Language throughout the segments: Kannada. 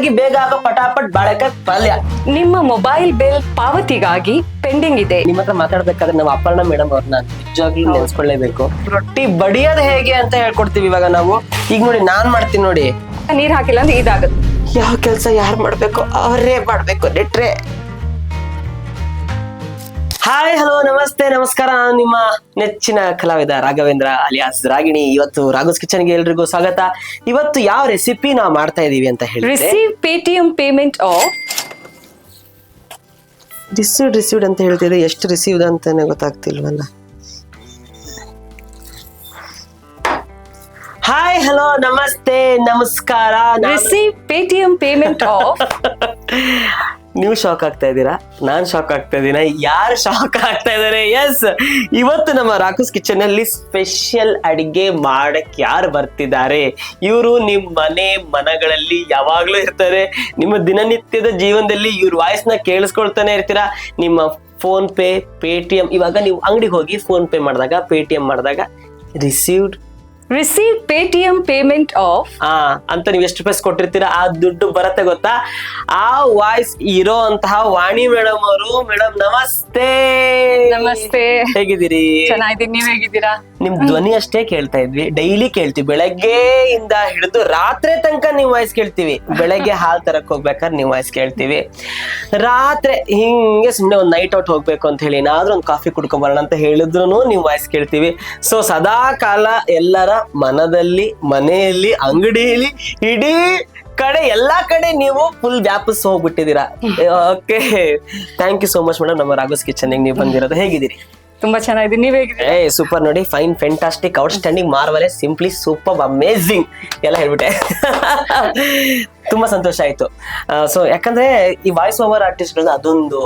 ಆಗಿ ಬೇಗ ಆಗೋ ಪಟಾಪಟ್ ಬಾಳೆಕಾಯಿ ಪಲ್ಯ. ನಿಮ್ಮ ಮೊಬೈಲ್ ಬಿಲ್ ಪಾವತಿಗಾಗಿ ಪೆಂಡಿಂಗ್ ಇದೆ. ನಿಮ್ಮ ಹತ್ರ ಮಾತಾಡ್ಬೇಕಾದ್ರೆ ನಾವು ಅಪರ್ಣ ಮೇಡಮ್ ಅವ್ರನ್ನ ನಿಜವಾಗ್ಲೂ ನೆನ್ಸ್ಕೊಳ್ಳೇಬೇಕು. ರೊಟ್ಟಿ ಬಡಿಯೋದ್ ಹೇಗೆ ಅಂತ ಹೇಳ್ಕೊಡ್ತೀವಿ ಇವಾಗ ನಾವು. ಈಗ ನೋಡಿ ನಾನ್ ಮಾಡ್ತೀನಿ ನೋಡಿ. ನೀರ್ ಹಾಕಿಲ್ಲ ಅಂದ್ರೆ ಇದಾಗುತ್ತೆ. ಯಾವ ಕೆಲಸ ಯಾರು ಮಾಡ್ಬೇಕು ಅವರೇ ಮಾಡ್ಬೇಕು ನೆಟ್ರೆ. ಹಾಯ್ ಹಲೋ ನಮಸ್ತೆ ನಮಸ್ಕಾರ. ನಾನು ನಿಮ್ಮ ನೆಚ್ಚಿನ ಕಲಾವಿದ ರಾಘವೇಂದ್ರ ಅಲಿಯಾಸ್ ರಾಗಿಣಿ. ಇವತ್ತು ರಾಘುಸ್ ಕಿಚನ್ ಗೆ ಎಲ್ರಿಗೂ ಸ್ವಾಗತ. ಇವತ್ತು ಯಾವ ರೆಸಿಪಿ ನಾವು ಮಾಡ್ತಾ ಇದೀವಿ ಅಂತ ಹೇಳಿದ್ರೆ, receive Paytm payment of. Received ಅಂತ ಹೇಳ್ತಿದ್ರೆ ಎಷ್ಟು ರಿಸೀವ್ಡ್ ಅಂತಾನೆ ಗೊತ್ತಾಗ್ತಿಲ್ವಲ್ಲ. ಹಾಯ್ ಹಲೋ ನಮಸ್ತೆ ನಮಸ್ಕಾರ. Receive Paytm payment of. ನೀವು ಶಾಕ್ ಆಗ್ತಾ ಇದ್ದೀರಾ, ನಾನ್ ಶಾಕ್ ಆಗ್ತಾ ಇದ್ದೀನ, ಯಾರು ಶಾಕ್ ಆಗ್ತಾ ಇದಾರೆ? ಎಸ್, ಇವತ್ತು ನಮ್ಮ ರಾಕುಸ್ ಕಿಚನ್ ಅಲ್ಲಿ ಸ್ಪೆಷಲ್ ಅಡಿಗೆ ಮಾಡಕ್ ಯಾರು ಬರ್ತಿದ್ದಾರೆ? ಇವರು ನಿಮ್ಮ ಮನಗಳಲ್ಲಿ ಯಾವಾಗ್ಲೂ ಇರ್ತಾರೆ. ನಿಮ್ಮ ದಿನನಿತ್ಯದ ಜೀವನದಲ್ಲಿ ಇವ್ರ ವಾಯ್ಸ್ ನ ಕೇಳಿಸ್ಕೊಳ್ತಾನೆ ಇರ್ತೀರಾ. ನಿಮ್ಮ ಫೋನ್ ಪೇ, ಪೇಟಿಎಂ, ಇವಾಗ ನೀವು ಅಂಗಡಿಗೆ ಹೋಗಿ ಫೋನ್ ಪೇ ಮಾಡಿದಾಗ, ಪೇಟಿಎಂ ಮಾಡಿದಾಗ ರಿಸೀವ್ ಪೇಟಿಎಂ ಪೇಮೆಂಟ್ ಆಫ್ ಅಂತ ನೀವು ಎಷ್ಟು ರೂಪಾಯಿ ಕೊಟ್ಟಿರ್ತೀರಾ, ಆ ದುಡ್ಡು ಬರತ್ತೆ ಗೊತ್ತಾ? ಆ ವಾಯ್ಸ್ ಇರೋ ಅಂತಹ ವಾಣಿ ಮೇಡಮ್ ಅವರು. ಮೇಡಮ್ ನಮಸ್ತೆ. ನಮಸ್ತೆ, ಹೇಗಿದ್ದೀರಿ? ಚೆನ್ನಾಗಿದ್ದೀನಿ, ನೀವ್ ಹೇಗಿದ್ದೀರಾ? ನಿಮ್ ಧ್ವನಿ ಅಷ್ಟೇ ಕೇಳ್ತಾ ಇದ್ವಿ, ಡೈಲಿ ಕೇಳ್ತೀವಿ. ಬೆಳಗ್ಗೆಯಿಂದ ಹಿಡಿದು ರಾತ್ರಿ ತನಕ ನೀವು ವಾಯ್ಸ್ ಕೇಳ್ತೀವಿ. ಬೆಳಗ್ಗೆ ಹಾಲ್ ತರಕ್ ಹೋಗ್ಬೇಕಾದ್ರೆ ನೀವು ವಾಯ್ಸ್ ಕೇಳ್ತೀವಿ. ರಾತ್ರಿ ಹಿಂಗೆ ಸುಮ್ನೆ ಒಂದ್ ನೈಟ್ ಔಟ್ ಹೋಗ್ಬೇಕು ಅಂತ ಹೇಳಿ ಏನಾದ್ರೂ ಒಂದು ಕಾಫಿ ಕುಡ್ಕೊಂಬರೋಣ ಅಂತ ಹೇಳಿದ್ರು ನೀವು ವಾಯ್ಸ್ ಕೇಳ್ತೀವಿ. ಸೊ ಸದಾ ಕಾಲ ಎಲ್ಲರ ಮನದಲ್ಲಿ, ಮನೆಯಲ್ಲಿ, ಅಂಗಡಿಯಲ್ಲಿ, ಇಡೀ ಕಡೆ, ಎಲ್ಲಾ ಕಡೆ ನೀವು ಫುಲ್ ವ್ಯಾಪಿಸ್ ಹೋಗ್ಬಿಟ್ಟಿದ್ದೀರಾ. Okay, thank you so much madam. ನಮ್ಮ ರಾಘುಸ್ ಕಿಚನ್ ನೀವು ಬಂದಿರೋದು. ಹೇಗಿದ್ದೀರಿ? ತುಂಬಾ ಚೆನ್ನಾಗಿದ್ದೀನಿ, ನೀವ್ ಹೇಗಿದ್ದೀರಾ? ಸೂಪರ್ ನೋಡಿ, fine, fantastic, outstanding, marvellous, simply super, amazing ಎಲ್ಲ ಹೇಳ್ಬಿಟ್ಟೆ. ತುಂಬಾ ಸಂತೋಷ ಆಯ್ತು. ಸೊ ಯಾಕಂದ್ರೆ ಈ ವಾಯ್ಸ್ ಓವರ್ ಆರ್ಟಿಸ್ಟ್ ಅದೊಂದು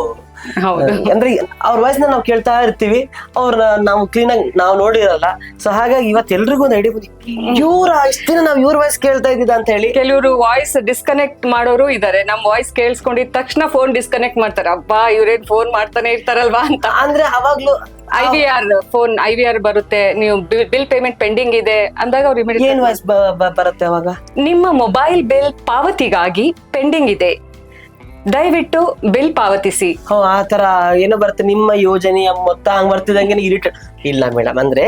ಅಂದ್ರೆ ಅವ್ರ ವಾಯ್ಸ್ ನಾವು ಕೇಳ್ತಾ ಇರ್ತೀವಿ, ಅವ್ರನ್ನ ನಾವು ಕ್ಲೀನ್ ಆಗಿ ನಾವು ನೋಡಿರಲ್ಲ. ಸೊ ಹಾಗಾಗಿ ಇವತ್ತು ಎಲ್ರಿಗೂ ಒಂದು ಐಡಿಯಾ ಬಂದಿ, ಇವ್ರ ಇಷ್ಟ ದಿನ ನಾವು ಇವ್ರ ವಾಯ್ಸ್ ಕೇಳ್ತಾ ಇದ್ದಿದ್ದ ಅಂತ ಹೇಳಿ. ಕೆಲವರು ವಾಯ್ಸ್ ಡಿಸ್ಕನೆಕ್ಟ್ ಮಾಡೋರು ಇದಾರೆ. ನಮ್ ವಾಯ್ಸ್ ಕೇಳಿಸ್ಕೊಂಡಿದ ತಕ್ಷಣ ಫೋನ್ ಡಿಸ್ಕನೆಕ್ಟ್ ಮಾಡ್ತಾರೆ. ಅಬ್ಬಾ ಇವ್ರೇನ್ ಫೋನ್ ಮಾಡ್ತಾನೆ ಇರ್ತಾರಲ್ವಾ ಅಂತ. ಅಂದ್ರೆ ಅವಾಗ್ಲೂ IVR ಬರುತ್ತೆ, ನೀವು ಬಿಲ್ ಪೇಮೆಂಟ್ ಪೆಂಡಿಂಗ್ ಇದೆ ಅಂದಾಗ ಅವ್ರು ಏನ್ ವಾಯ್ಸ್ ಬರುತ್ತೆ ಅವಾಗ? ನಿಮ್ಮ ಮೊಬೈಲ್ ಬಿಲ್ ಪಾವತಿಗಾಗಿ ಪೆಂಡಿಂಗ್ ಇದೆ, ದಯವಿಟ್ಟು ಬಿಲ್ ಪಾವತಿಸಿ. ಆ ತರ ಏನೋ ಬರುತ್ತೆ, ನಿಮ್ಮ ಯೋಜನೆಯ ಮೊತ್ತ ಹಂಗ್ ಬರ್ತಿದಂಗೆ ಇರಿಟೇಟ್. ಇಲ್ಲ ಮೇಡಮ್, ಅಂದ್ರೆ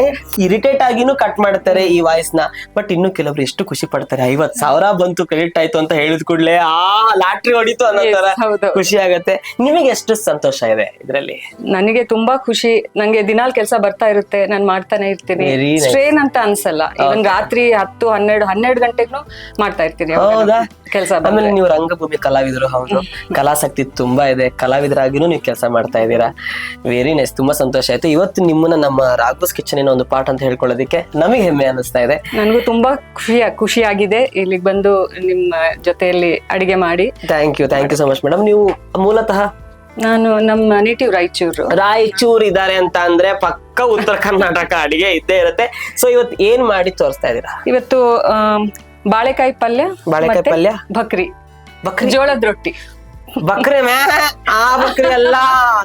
ಇರಿಟೇಟ್ ಆಗಿನೂ ಕಟ್ ಮಾಡ್ತಾರೆ ಈ ವಾಯ್ಸ್ ನ. ಬಟ್ ಇನ್ನು ಕೆಲವ್ರು ಎಷ್ಟು ಖುಷಿ ಪಡ್ತಾರೆ, 50,000 ಬಂತು, ಕ್ರೆಡಿಟ್ ಆಯ್ತು ಅಂತ ಹೇಳಿದ ಕೂಡ್ಲೆ ಲಾಟ್ರಿ ಹೊಡಿತು ಅನ್ನೋ ತರ ಖುಷಿ ಆಗತ್ತೆ. ನಿಮಗೆ ಎಷ್ಟು ಸಂತೋಷ ಇದೆ ಇದ್ರಲ್ಲಿ? ನನಗೆ ತುಂಬಾ ಖುಷಿ. ನಂಗೆ ದಿನಾಲ್ ಕೆಲಸ ಬರ್ತಾ ಇರುತ್ತೆ, ನಾನ್ ಮಾಡ್ತಾನೆ ಇರ್ತೀನಿ. ಸ್ಟ್ರೇನ್ ಅಂತ ಅನ್ಸಲ್ಲ. ಇವನ್ ರಾತ್ರಿ 10-12 ಗಂಟೆಗೂ ಮಾಡ್ತಾ ಇರ್ತೀನಿ ಕೆಲಸ. ಆಮೇಲೆ ನೀವು ರಂಗಭೂಮಿ ಕಲಾವಿದರು, ಹೌದು, ಕಲಾಸಕ್ತಿ ತುಂಬಾ ಇದೆ. ಕಲಾವಿದರಾಗಿನೂ ನೀವು ಕೆಲಸ ಮಾಡ್ತಾ ಇದ್ದೀರಾ. ವೆರಿ ನೈಸ್, ತುಂಬಾ ಸಂತೋಷ ಆಯ್ತು. ಇವತ್ತು ನಿಮ್ಮನ್ನ ನಮ್ಮ ರಾಘುಸ್ ಕಿಚನ್ ಏನೋ ಒಂದು ಪಾಠ ಅಂತ ಹೇಳ್ಕೊಳ್ಳೋದಕ್ಕೆ ನಮಗೆ ಹೆಮ್ಮೆ ಅನಿಸ್ತಾ ಇದೆ. ನನಗೂ ತುಂಬಾ ಖುಷಿಯಾಗಿದೆ ಇಲ್ಲಿಗೆ ಬಂದು ನಿಮ್ಮ ಜೊತೆಯಲ್ಲಿ ಅಡಿಗೆ ಮಾಡಿ. Thank you so much madam. ನೀವು ಮೂಲತಃ? ನಾನು ನಮ್ಮ ನೇಟಿವ್ ರಾಯಚೂರು ಇದ್ದಾರೆ ಅಂತ ಅಂದ್ರೆ ಪಕ್ಕ ಉತ್ತರ ಕರ್ನಾಟಕ ಅಡಿಗೆ ಇದ್ದೇ ಇರುತ್ತೆ. ಸೊ ಇವತ್ತು ಏನ್ ಮಾಡಿ ತೋರಿಸ್ತಾ ಇದ್ದೀರಾ? ಇವತ್ತು ಬಾಳೆಕಾಯಿ ಪಲ್ಯ, ಭಕ್ರಿ, ಜೋಳದ ರೊಟ್ಟಿ. ಬಕ್ರಿ ಬಕ್ರಿ ಅಲ್ಲ,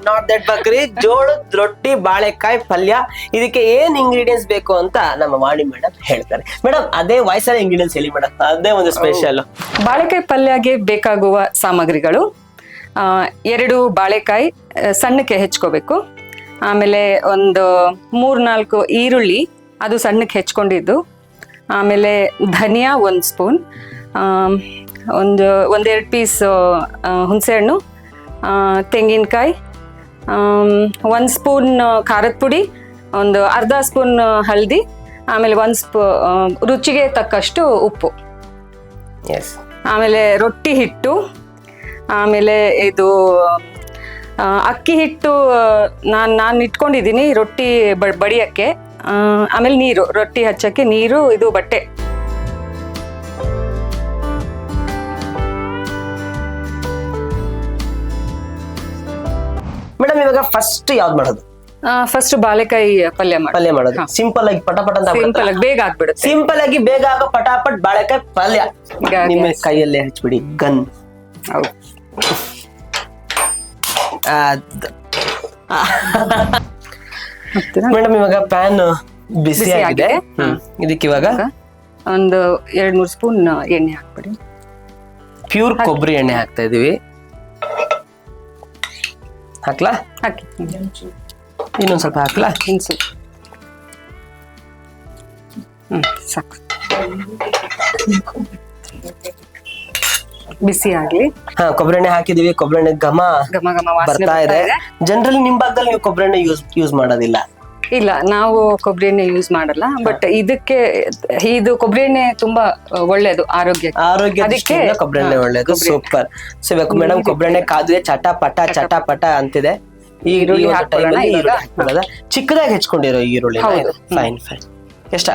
ನಾಟ್ ದಟ್ ಬಕ್ರಿ, ಜೋಳದ ರೊಟ್ಟಿ, ಬಾಳೆಕಾಯಿ ಪಲ್ಯ. ಇದಕ್ಕೆ ಏನ್ ಇಂಗ್ರೀಡಿಯೆಂಟ್ಸ್ ಬೇಕು ಅಂತ ನಮ್ಮ ವಾಣಿ ಮೇಡಮ್ ಹೇಳ್ತಾರೆ. ಮೇಡಮ್ ಅದೇ ವಾಯ್ಸಲ್ಲಿ ಇಂಗ್ರೀಡಿಯೆಂಟ್ಸ್ ಹೇಳಿ ಮೇಡಮ್, ಅದೇ ಒಂದು ಸ್ಪೆಷಲ್. ಬಾಳೆಕಾಯಿ ಪಲ್ಯಗೆ ಬೇಕಾಗುವ ಸಾಮಗ್ರಿಗಳು: 2 ಬಾಳೆಕಾಯಿ ಸಣ್ಣಕ್ಕೆ ಹೆಚ್ಕೋಬೇಕು. ಆಮೇಲೆ ಒಂದು 3-4 ಈರುಳ್ಳಿ, ಅದು ಸಣ್ಣಕ್ಕೆ ಹೆಚ್ಕೊಂಡಿದ್ದು. ಆಮೇಲೆ ಧನಿಯಾ 1 ಸ್ಪೂನ್, ಒಂದೆರಡು ಪೀಸ್ ಹುಣಸೆಹಣ್ಣು, ತೆಂಗಿನಕಾಯಿ, 1 ಸ್ಪೂನ್ ಖಾರದ ಪುಡಿ, ಒಂದು ಅರ್ಧ ಸ್ಪೂನ್ ಹಲ್ದಿ, ಆಮೇಲೆ 1 ರುಚಿಗೆ ತಕ್ಕಷ್ಟು ಉಪ್ಪು. ಆಮೇಲೆ ರೊಟ್ಟಿ ಹಿಟ್ಟು, ಆಮೇಲೆ ಇದು ಅಕ್ಕಿ ಹಿಟ್ಟು ನಾನು ಇಟ್ಕೊಂಡಿದ್ದೀನಿ ರೊಟ್ಟಿ ಬಡಿಯಕ್ಕೆ. ಆಮೇಲೆ ನೀರು, ರೊಟ್ಟಿ ಹಚ್ಚಕ್ಕೆ ನೀರು, ಇದು ಬಟ್ಟೆ. ಮೇಡಮ್ ಇವಾಗ ಫಸ್ಟ್ ಯಾವ್ದು ಮಾಡೋದು? ಫಸ್ಟ್ ಬಾಳೆಕಾಯಿ ಪಲ್ಯ ಮಾಡೋದು. ಸಿಂಪಲ್ ಆಗಿ ಪಟಾಪಟ ಅಂತ ಸಿಂಪಲ್ ಆಗಿ ಬೇಗ ಆಗ್ಬಿಡುತ್ತೆ. ಸಿಂಪಲ್ ಆಗಿ ಬೇಗ ಆಗೋ ಪಟಾಪಟ್ ಬಾಳೆಕಾಯಿ ಪಲ್ಯ. ನಿಮ್ಮ ಕೈಯಲ್ಲೇ ಹಚ್ಬಿಡಿ ಗನ್. ಮೇಡಮ್ ಇವಾಗ ಪ್ಯಾನ್ ಬಿಸಿ ಆಗಿದೆ. ಇದಕ್ಕೆ ಇವಾಗ ಒಂದು 2-3 ಸ್ಪೂನ್ ಎಣ್ಣೆ ಹಾಕ್ಬಿಡಿ. ಪ್ಯೂರ್ ಕೊಬ್ಬರಿ ಎಣ್ಣೆ ಹಾಕ್ತಾ ಇದೀವಿ. ಹಾಕ್ಲಾ? ಹಾಕಿ. ಇನ್ನೊಂದ್ ಸ್ವಲ್ಪ ಹಾಕ್ಲಾ? ಇನ್ಸು ಸಾಕು. ಬಿಸಿ ಆಗ್ಲಿ. ಹಾ, ಕೊಬ್ಬರಿ ಎಣ್ಣೆ ಹಾಕಿದೀವಿ. ಕೊಬ್ಬರಿ ಎಣ್ಣೆ ಘಮ ಘಮ ಘಮ ವಾಸನೆ ಬರ್ತಾ ಇದೆ. ಜನರಲಿ ನಿಮ್ ಭಾಗದಲ್ಲಿ ನೀವು ಕೊಬ್ಬರಿ ಎಣ್ಣೆ ಯೂಸ್ ಮಾಡೋದಿಲ್ಲ? ಇಲ್ಲ, ನಾವು ಕೊಬ್ಬರಿ ಎಣ್ಣೆ ಯೂಸ್ ಮಾಡಲ್ಲ. ಬಟ್ ಇದಕ್ಕೆ ಇದು ಕೊಬ್ಬರಿ ಎಣ್ಣೆ ತುಂಬಾ ಒಳ್ಳೇದು ಆರೋಗ್ಯ ದೃಷ್ಟಿಯಿಂದ ಕೊಬ್ಬರಿ ಎಣ್ಣೆ ಒಳ್ಳೇದು. ಸೂಪರ್. ಸೊ ಇವಾಗ ಮೇಡಮ್ ಕೊಬ್ಬರಿ ಎಣ್ಣೆ ಕಾದಿದೆ, ಚಟ ಅಂತಿದೆ. ಈ ಚಿಕ್ಕದಾಗಿ ಹೆಚ್ಕೊಂಡಿರೋ ಈರುಳ್ಳಿ. ಫೈನ್.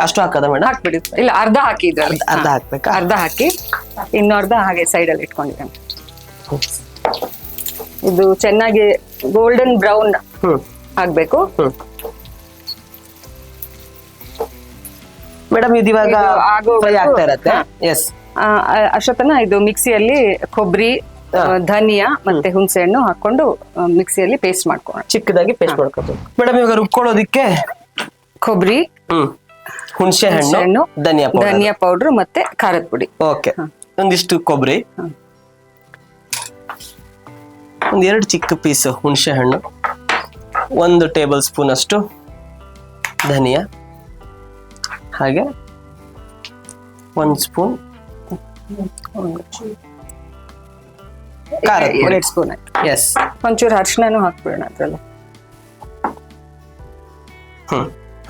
ಅಷ್ಟು ಹಾಕದ ಮೇಡಮ್? ಹಾಕ್ಬಿಡಿ. ಇಲ್ಲ, ಅರ್ಧ ಹಾಕಿ. ಇದ್ರಲ್ಲಿ ಅರ್ಧ ಹಾಕ್ಬೇಕಾ? ಅರ್ಧ ಹಾಕಿ, ಇನ್ನು ಅರ್ಧ ಹಾಗೆ ಸೈಡ್ ಅಲ್ಲಿ ಇಟ್ಕೊಂಡಿದ್ದೇನೆ. ಇದು ಚೆನ್ನಾಗಿ ಗೋಲ್ಡನ್ ಬ್ರೌನ್ ಆಗ್ಬೇಕು. ಮೇಡಮ್ ಇದು ಇವಾಗ ಫ್ರೈ ಆಗ್ತಾ ಇರತ್ತೆ. ಎಸ್. ಅಷ್ಟೊತ್ತನ ಇದು ಮಿಕ್ಸಿಯಲ್ಲಿ ಕೊಬ್ಬರಿ, ಧನಿಯಾ ಮತ್ತೆ ಹುಣಸೆ ಹಣ್ಣು ಹಾಕೊಂಡು ಮಿಕ್ಸಿಯಲ್ಲಿ ಪೇಸ್ಟ್ ಮಾಡ್ಕೊಳ್ಳೋಣ. ಚಿಕ್ಕದಾಗಿ ಪೇಸ್ಟ್ ಮಾಡ್ಕೊತೀವಿ. ಮೇಡಮ್ ಇವಾಗ ರುಬ್ಕೊಳ್ಳೋದಿಕ್ಕೆ ಕೊಬ್ಬರಿ, ಹುಣಸೆ ಹಣ್ಣು, ಧನಿಯಾ ಪೌಡರ್ ಮತ್ತೆ ಖಾರದ ಪುಡಿ. ಓಕೆ. ಒಂದಿಷ್ಟು ಕೊಬ್ಬರಿ, ಒಂದ್ 2 ಚಿಕ್ಕ ಪೀಸ್ ಹುಣಸೆ ಹಣ್ಣು, 1 ಟೇಬಲ್ ಸ್ಪೂನ್ ಅಷ್ಟು ಧನಿಯಾ, ಹಾಗೆ 1 ಸ್ಪೂನ್ ಖಾರದ ಪುಡಿ. 2 ಸ್ಪೂನ್. ಎಸ್. ಒಂಚೂರು ಅರಿಶಿನೂ ಹಾಕ್ಬಿಡೋಣ ಅದ್ರಲ್ಲಿ.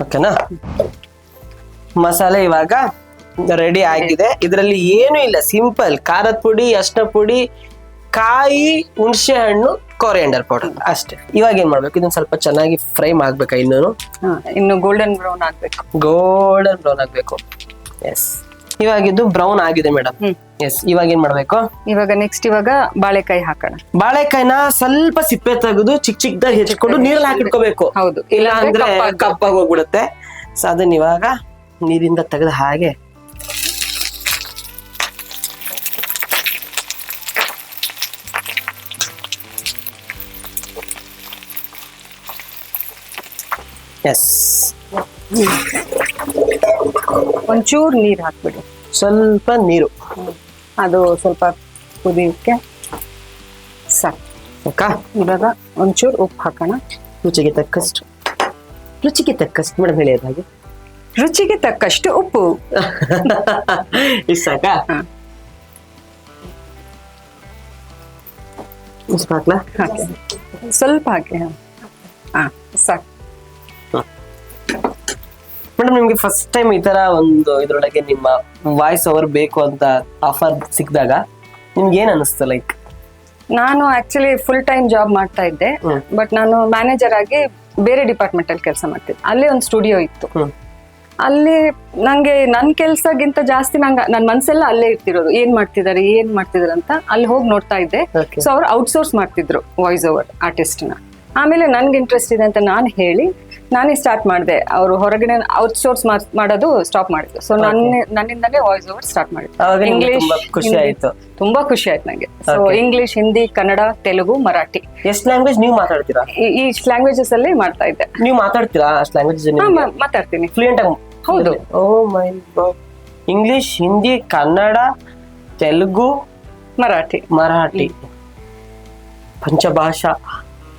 ಓಕೆನಾ? ಮಸಾಲೆ ಇವಾಗ ರೆಡಿ ಆಗಿದೆ. ಇದರಲ್ಲಿ ಏನು ಇಲ್ಲ, ಸಿಂಪಲ್ ಖಾರದ ಪುಡಿ, ಅರಿಶಿನ ಪುಡಿ, ಕಾಯಿ, ಹುಣಸೆ ಹಣ್ಣು, ಕೊರಿಯಾಂಡರ್ ಪೌಡರ್ ಅಷ್ಟೇ. ಇವಾಗ ಏನ್ ಮಾಡ್ಬೇಕು? ಇದನ್ನ ಸ್ವಲ್ಪ ಚೆನ್ನಾಗಿ ಫ್ರೈ ಮಾಡ್ಬೇಕಾ? ಇನ್ನು ಗೋಲ್ಡನ್ ಬ್ರೌನ್ ಆಗ್ಬೇಕು. ಗೋಲ್ಡನ್ ಬ್ರೌನ್ ಆಗ್ಬೇಕು. ಎಸ್. ಇವಾಗ ಇದು ಬ್ರೌನ್ ಆಗಿದೆ ಮೇಡಮ್. ಎಸ್. ಇವಾಗ ಏನ್ ಮಾಡ್ಬೇಕು? ಇವಾಗ ಬಾಳೆಕಾಯಿ ಹಾಕೋಣ. ಬಾಳೆಕಾಯಿನ ಸ್ವಲ್ಪ ಸಿಪ್ಪೆ ತೆಗೆದು ಚಿಕ್ಕದಾಗಿ ಹೆಚ್ಚಿಕೊಂಡು ನೀರಲ್ಲಿ ಹಾಕಿಟ್ಕೋಬೇಕು. ಹೌದು, ಇಲ್ಲ ಅಂದ್ರೆ ಕಪ್ಪಾಗಿ ಹೋಗ್ಬಿಡುತ್ತೆ. ಸೊ ಅದನ್ನ ಇವಾಗ ನೀರಿಂದ ತೆಗೆದು ಹಾಗೆ ಎಸ್ ಒಂಚೂರು ನೀರು ಹಾಕ್ಬಿಡಿ. ಸ್ವಲ್ಪ ನೀರು, ಅದು ಸ್ವಲ್ಪ ಕುದಿಯೋಕ್ಕೆ ಸಾಕು. ಇವಾಗ ಒಂಚೂರು ಉಪ್ಪು ಹಾಕೋಣ. ರುಚಿಗೆ ತಕ್ಕಷ್ಟು ಮೇಡಮ್ ಹೇಳಿ ಹಾಗೆ. ರುಚಿಗೆ ತಕ್ಕಷ್ಟು ಉಪ್ಪು. ಇಷ್ಟ ಸಾಕಾ? ಹಾಕ್ಲಾ? ಹಾಕಿ, ಸ್ವಲ್ಪ ಹಾಕಿ. ಸಾಕು ಮೇಡಮ್. ನಿಮ್ಗೆ ಫಸ್ಟ್ ಟೈಮ್ ಈ ತರ ಒಂದು ಇದ್ರೊಳಗೆ ನಿಮ್ಮ ವಾಯ್ಸ್ ಓವರ್ ಬೇಕು ಅಂತ ಆಫರ್ ಸಿಕ್ಕಿದಾಗ ನಿಮ್ಗೆ ಏನ್ ಅನಿಸ್ತು? ಲೈಕ್, ನಾನು ಆಕ್ಚುಲಿ ಫುಲ್ ಟೈಮ್ ಜಾಬ್ ಮಾಡ್ತಾ ಇದ್ದೆ. ಬಟ್ ನಾನು ಮ್ಯಾನೇಜರ್ ಆಗಿ ಬೇರೆ ಡಿಪಾರ್ಟ್ಮೆಂಟ್ ಅಲ್ಲಿ ಕೆಲಸ ಮಾಡ್ತಿದ್ದೆ. ಅಲ್ಲೇ ಒಂದು ಸ್ಟುಡಿಯೋ ಇತ್ತು. ಅಲ್ಲಿ ನಂಗೆ ನನ್ ಕೆಲ್ಸಗಿಂತ ಜಾಸ್ತಿ ನನ್ ಮನ್ಸೆಲ್ಲ ಅಲ್ಲೇ ಇರ್ತಿರೋದು. ಏನ್ ಮಾಡ್ತಿದಾರೆ ಅಂತ ಅಲ್ಲಿ ಹೋಗಿ ನೋಡ್ತಾ ಇದ್ದೆ. ಸೊ ಅವ್ರು ಔಟ್ಸೋರ್ಸ್ ಮಾಡ್ತಿದ್ರು ವಾಯ್ಸ್ ಓವರ್ ಆರ್ಟಿಸ್ಟ್ ನ. ಆಮೇಲೆ ನನ್ಗೆ ಇಂಟ್ರೆಸ್ಟ್ ಇದೆ ಅಂತ ನಾನು ಹೇಳಿ ನಾನೇ ಸ್ಟಾರ್ಟ್ ಮಾಡಿದೆ. ಅವರು ಹೊರಗಡೆ ಔಟ್ಸೋರ್ಸ್ ಮಾಡೋದು ಸ್ಟಾಪ್ ಮಾಡಿದ್ರು. ಸೊ ನನ್ನಿಂದಾನೇ ವಾಯ್ಸ್ ಓವರ್ ಸ್ಟಾರ್ಟ್ ಮಾಡಿದ್ರು. ಇಂಗ್ಲಿಷ್, ತುಂಬಾ ಖುಷಿ ಆಯ್ತು ನಂಗೆ. So English, Hindi, Kannada, Telugu, Marathi. ಎಷ್ಟು ಲ್ಯಾಂಗ್ವೇಜ್ ನೀವು ಮಾತಾಡ್ತೀರಾ? ಈ ಲ್ಯಾಂಗ್ವೇಜಸ್ ಅಲ್ಲಿ ಮಾಡ್ತಾ ಇದ್ದೆ. ನೀವು ಮಾತಾಡ್ತೀರಾ ಅಷ್ಟು ಲ್ಯಾಂಗ್ವೇಜ್? ಮಾತಾಡ್ತೀನಿ ಫ್ಲೂಯೆಂಟ್ ಆಗಿ. ಹೌದು. Oh my God. English, Hindi, Kannada, Telugu, Marathi ಪಂಚಭಾಷಾ